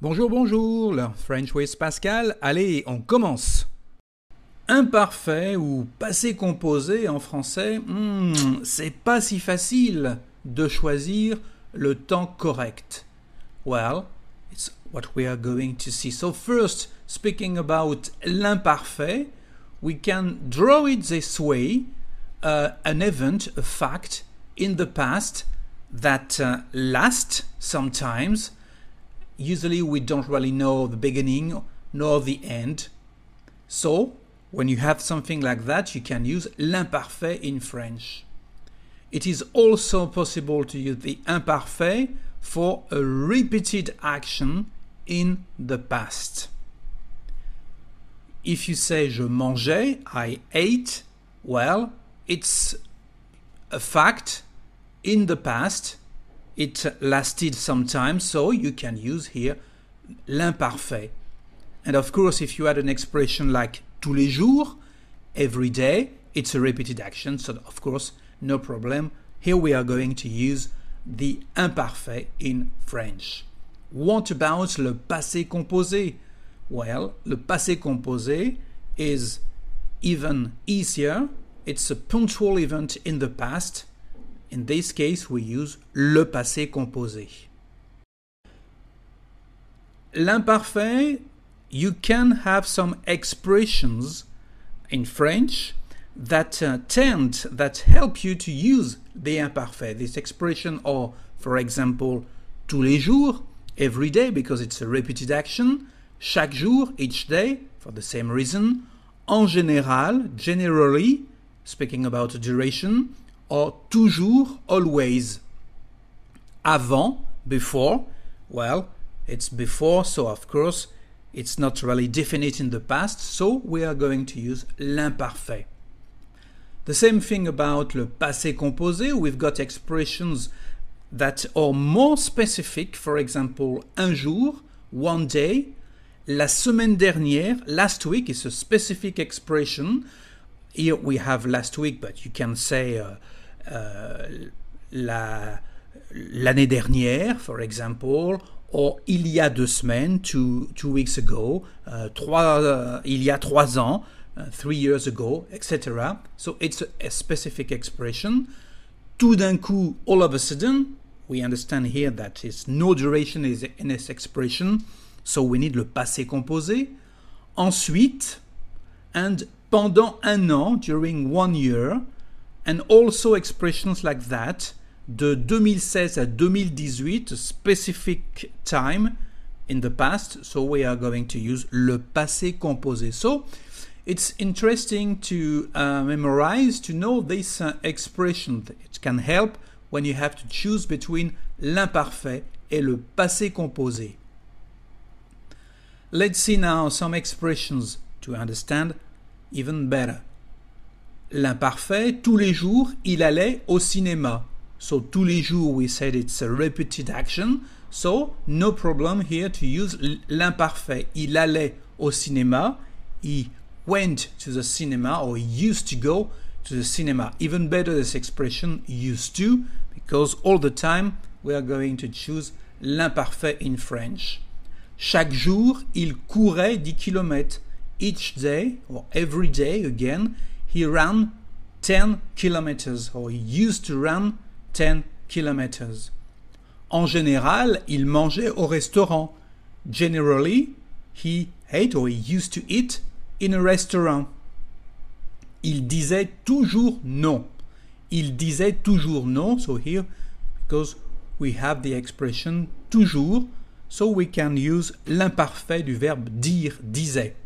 Bonjour, bonjour, le French with Pascal. Allez, on commence. Imparfait ou passé composé en français, c'est pas si facile de choisir le temps correct. Well, it's what we are going to see. So first, speaking about l'imparfait, we can draw it this way, an event, a fact in the past that lasts sometimes. Usually we don't really know the beginning nor the end. So, when you have something like that, you can use l'imparfait in French. It is also possible to use the imparfait for a repeated action in the past. If you say je mangeais, I ate, well, it's a fact in the past. It lasted some time, so you can use here l'imparfait. And of course, if you had an expression like tous les jours, every day, it's a repeated action, so of course, no problem. Here we are going to use the imparfait in French. What about le passé composé? Well, le passé composé is even easier. It's a punctual event in the past. In this case, we use le passé composé. L'imparfait, you can have some expressions in French that help you to use the imparfait. This expression are, for example, tous les jours, every day, because it's a repeated action, chaque jour, each day, for the same reason, en général, generally, speaking about duration, or toujours, always. Avant, before, well, it's before, so of course, it's not really definite in the past, so we are going to use l'imparfait. The same thing about le passé composé. We've got expressions that are more specific, for example, un jour, one day, la semaine dernière, last week is a specific expression. Here we have last week, but you can say l'année dernière, for example, or il y a 2 semaines, two weeks ago, il y a 3 ans, 3 years ago, etc. So it's a specific expression. Tout d'un coup, all of a sudden, we understand here that is no duration in this expression, so we need le passé composé. Ensuite, and pendant un an, during 1 year, and also expressions like that, de 2016 à 2018, a specific time in the past, so we are going to use le passé composé. So it's interesting to memorize, to know this expression. It can help when you have to choose between l'imparfait et le passé composé. Let's see now some expressions to understand even better. L'imparfait, tous les jours, il allait au cinéma. So tous les jours, we said it's a repeated action. So no problem here to use l'imparfait. Il allait au cinéma. He went to the cinema, or he used to go to the cinema. Even better, this expression used to, because all the time we are going to choose l'imparfait in French. Chaque jour, il courait 10 km. Each day, or every day again, he ran 10 kilometers, or he used to run 10 kilometers. En général, il mangeait au restaurant. Generally, he ate, or he used to eat, in a restaurant. Il disait toujours non. Il disait toujours non, so here, because we have the expression toujours, so we can use l'imparfait du verbe dire, disait.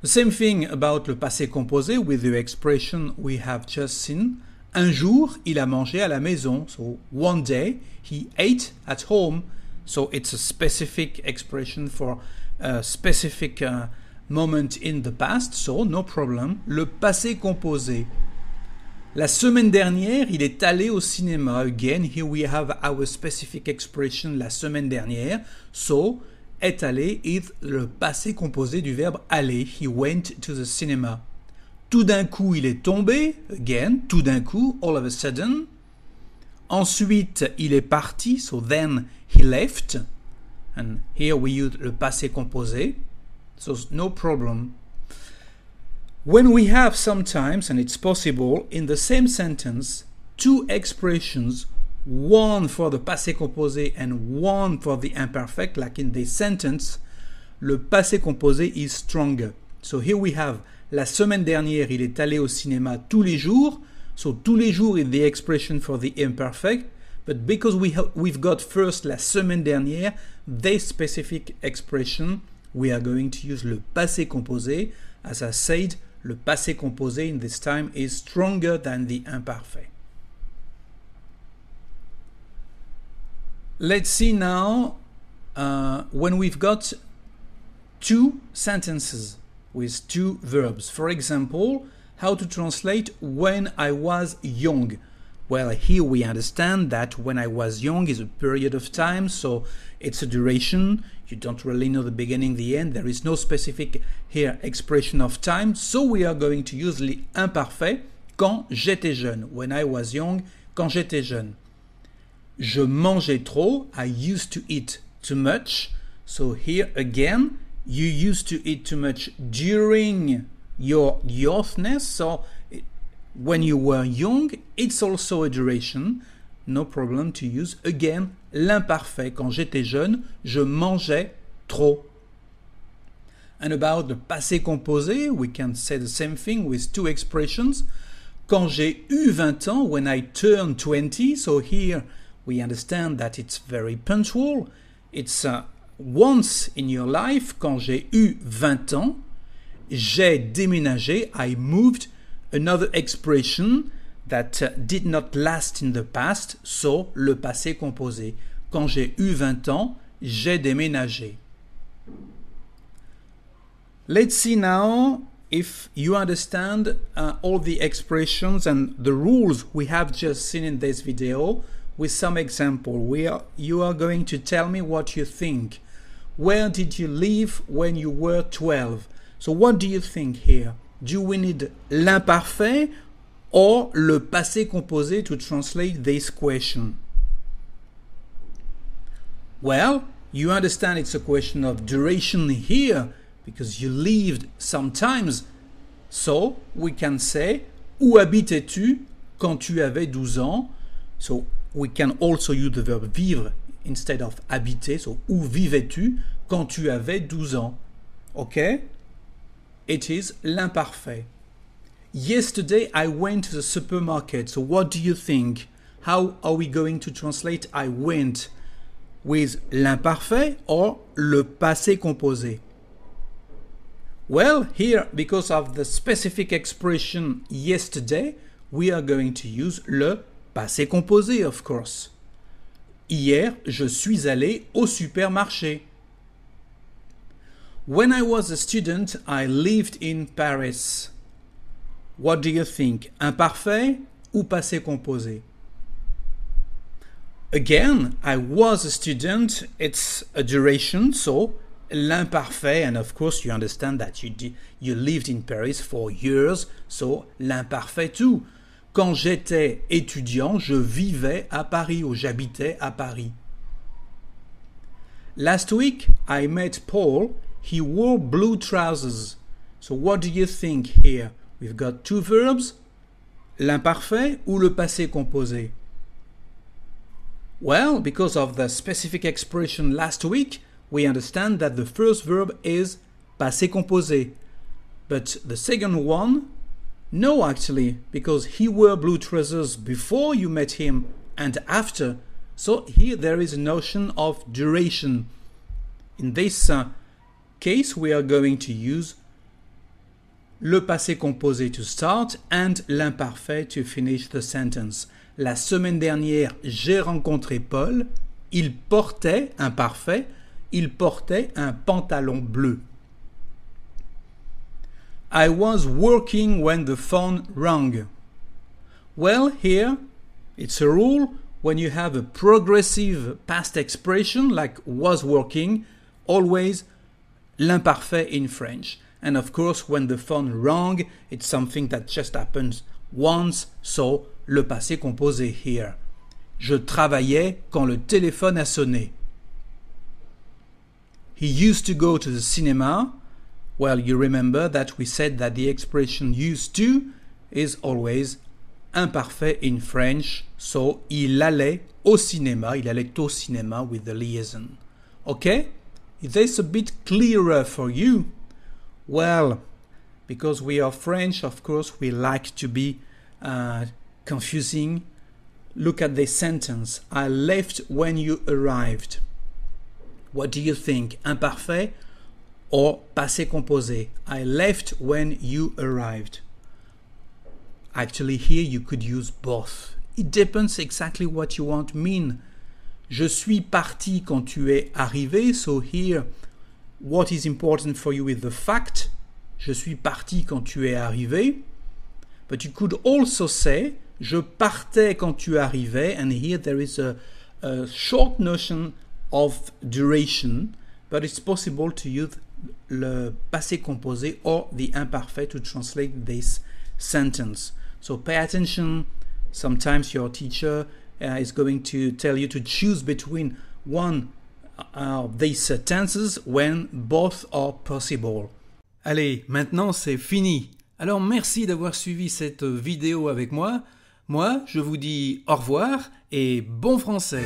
The same thing about le passé composé with the expression we have just seen. Un jour, il a mangé à la maison. So one day, he ate at home. So it's a specific expression for a specific moment in the past. So no problem. Le passé composé. La semaine dernière, il est allé au cinéma. Again, here we have our specific expression la semaine dernière. So est allé is le passé composé du verbe aller. He went to the cinema. Tout d'un coup, il est tombé. Again, tout d'un coup, all of a sudden. Ensuite, il est parti. So then he left. and here we use le passé composé, so no problem. When we have sometimes, and it's possible, in the same sentence, two expressions, one for the passé composé and one for the imperfect, like in this sentence, le passé composé is stronger. So here we have la semaine dernière, il est allé au cinéma tous les jours. So tous les jours is the expression for the imperfect. But because we've got first la semaine dernière, this specific expression, we are going to use le passé composé. As I said, le passé composé in this time is stronger than the imparfait. Let's see now when we've got two sentences with two verbs. For example, how to translate when I was young. Well, here we understand that when I was young is a period of time, so it's a duration. You don't really know the beginning, the end. There is no specific here expression of time, so we are going to use l'imparfait quand j'étais jeune. When I was young, quand j'étais jeune. Je mangeais trop. I used to eat too much. So here again, you used to eat too much during your youthness. So when you were young, it's also a duration. No problem to use again l'imparfait. Quand j'étais jeune, je mangeais trop. And about the passé composé, we can say the same thing with two expressions. Quand j'ai eu 20 ans, when I turned 20. So here we understand that it's very punctual. It's once in your life. Quand j'ai eu 20 ans, j'ai déménagé. I moved. Another expression that did not last in the past, so le passé composé. Quand j'ai eu 20 ans, j'ai déménagé. Let's see now if you understand all the expressions and the rules we have just seen in this video with some example. You are going to tell me what you think. Where did you live when you were 12? So what do you think here? Do we need l'imparfait or le passé composé to translate this question? Well, you understand it's a question of duration here because you lived sometimes. So we can say où habitais-tu quand tu avais 12 ans? So we can also use the verb vivre instead of habiter. So où vivais-tu quand tu avais 12 ans? Okay? It is l'imparfait. Yesterday I went to the supermarket. So what do you think? How are we going to translate I went? With l'imparfait or le passé composé? Well, here, because of the specific expression yesterday, we are going to use le passé composé, of course. Hier, je suis allé au supermarché. When I was a student, I lived in Paris. What do you think? Imparfait ou passé composé? Again, I was a student. It's a duration, so l'imparfait, and of course you understand that you lived in Paris for years, so l'imparfait too. Quand j'étais étudiant, je vivais à Paris ou j'habitais à Paris. Last week, I met Paul. He wore blue trousers. So what do you think here? We've got two verbs, l'imparfait ou le passé composé? Well, because of the specific expression last week, we understand that the first verb is passé composé. But the second one, no actually, because he wore blue trousers before you met him and after. So here there is a notion of duration. In this case, we are going to use le passé composé to start and l'imparfait to finish the sentence. La semaine dernière, j'ai rencontré Paul. Il portait, imparfait, il portait un pantalon bleu. I was working when the phone rang. Well, here, it's a rule. When you have a progressive past expression like was working, always l'imparfait in French. And of course, when the phone rang, it's something that just happens once, so le passé composé here. Je travaillais quand le téléphone a sonné. he used to go to the cinema. Well, you remember that we said that the expression used to is always imparfait in French. So, il allait au cinéma. Il allait au cinéma with the liaison. Okay? Is this a bit clearer for you? Well, because we are French, of course, we like to be confusing. Look at this sentence. I left when you arrived. What do you think? Imparfait or passé composé? I left when you arrived. Actually, here you could use both. It depends exactly what you want to mean. Je suis parti quand tu es arrivé. So here, what is important for you is the fact. Je suis parti quand tu es arrivé. But you could also say, je partais quand tu arrivais. And here there is a short notion of duration. But it's possible to use le passé composé or the imparfait to translate this sentence. So pay attention. Sometimes your teacher is going to tell you to choose between one of these tenses when both are possible. Allez, maintenant c'est fini. Alors merci d'avoir suivi cette vidéo avec moi. Moi, je vous dis au revoir et bon français.